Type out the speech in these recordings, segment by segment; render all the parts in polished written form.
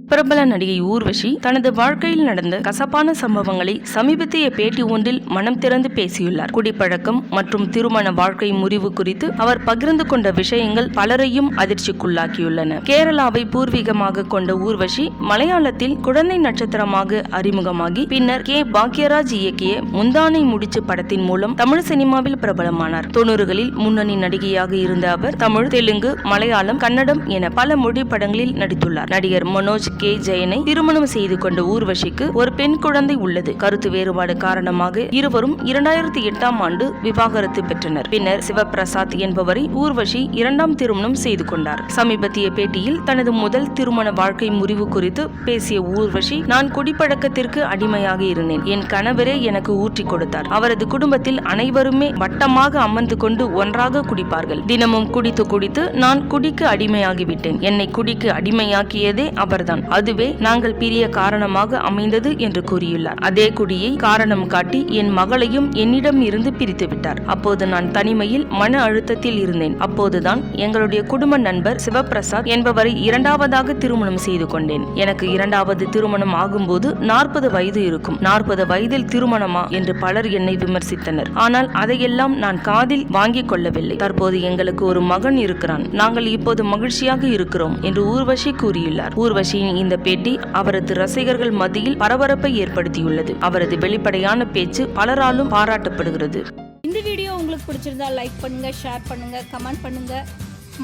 பிரபல நடிகை ஊர்வஷி தனது வாழ்க்கையில் நடந்த கசப்பான சம்பவங்களை சமீபத்திய பேட்டி ஒன்றில் மனம் திறந்து பேசியுள்ளார். குடிப்பழக்கம் மற்றும் திருமண வாழ்க்கை முறிவு குறித்து அவர் பகிர்ந்து கொண்ட விஷயங்கள் பலரையும் அதிர்ச்சிக்குள்ளாக்கியுள்ளன. கேரளாவை பூர்வீகமாக கொண்ட ஊர்வஷி மலையாளத்தில் குழந்தை நட்சத்திரமாக அறிமுகமாகி பின்னர் கே பாக்யராஜ் இயக்கிய முந்தானை முடிச்சு படத்தின் மூலம் தமிழ் சினிமாவில் பிரபலமானார். 90களில் முன்னணி நடிகையாக இருந்த அவர் தமிழ், தெலுங்கு, மலையாளம், கன்னடம் என பல மொழி படங்களில் நடித்துள்ளார். நடிகர் மனோஜ் கே ஜெயனை திருமணம் செய்து கொண்ட ஊர்வஷிக்கு ஒரு பெண் குழந்தை உள்ளது. கருத்து வேறுபாடு காரணமாக இருவரும் 2008ஆம் ஆண்டு விவாகரத்து பெற்றனர். பின்னர் சிவபிரசாத் என்பவரை ஊர்வஷி இரண்டாம் திருமணம் செய்து கொண்டார். சமீபத்திய பேட்டியில் தனது முதல் திருமண வாழ்க்கை முறிவு குறித்து பேசிய ஊர்வஷி, நான் குடிப்பழக்கத்திற்கு அடிமையாக இருந்தேன். என் கணவரே எனக்கு ஊற்றி கொடுத்தார். அவரது குடும்பத்தில் அனைவருமே வட்டமாக அமர்ந்து கொண்டு ஒன்றாக குடிப்பார்கள். தினமும் குடித்து குடித்து நான் குடிக்கு அடிமையாகிவிட்டேன். என்னை குடிக்கு அடிமையாக்கியதே அவர்தான். அதுவே நாங்கள் பிரிய காரணமாக அமைந்தது என்று கூறியுள்ளார். அதே குடியை காரணம் காட்டி என் மகளையும் என்னிடம் இருந்து பிரித்து விட்டார். அப்போது நான் தனிமையில் மன அழுத்தத்தில் இருந்தேன். அப்போதுதான் எங்களுடைய குடும்ப நண்பர் சிவபிரசாத் என்பவரை இரண்டாவதாக திருமணம் செய்து கொண்டேன். எனக்கு இரண்டாவது திருமணம் ஆகும்போது 40 வயது இருக்கும். 40 வயதில் திருமணமா என்று பலர் என்னை விமர்சித்தனர். ஆனால் அதையெல்லாம் நான் காதில் வாங்கிக் கொள்ளவில்லை. தற்போது எங்களுக்கு ஒரு மகன் இருக்கிறான். நாங்கள் இப்போது மகிழ்ச்சியாக இருக்கிறோம் என்று ஊர்வஷி கூறியுள்ளார். ஊர்வஷியின் இந்த பேட்டி அவரது ரசிகர்கள் மத்தியில் பரபரப்பை ஏற்படுத்தியுள்ளது. அவரது வெளிப்படையான பேச்சு பலராலும் பாராட்டப்படுகிறது. இந்த வீடியோ உங்களுக்கு பிடிச்சிருந்தா லைக் பண்ணுங்க, ஷேர் பண்ணுங்க, கமெண்ட் பண்ணுங்க.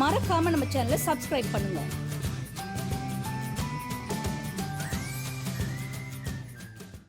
மறக்காம நம்ம சேனலை சப்ஸ்கிரைப் பண்ணுங்க.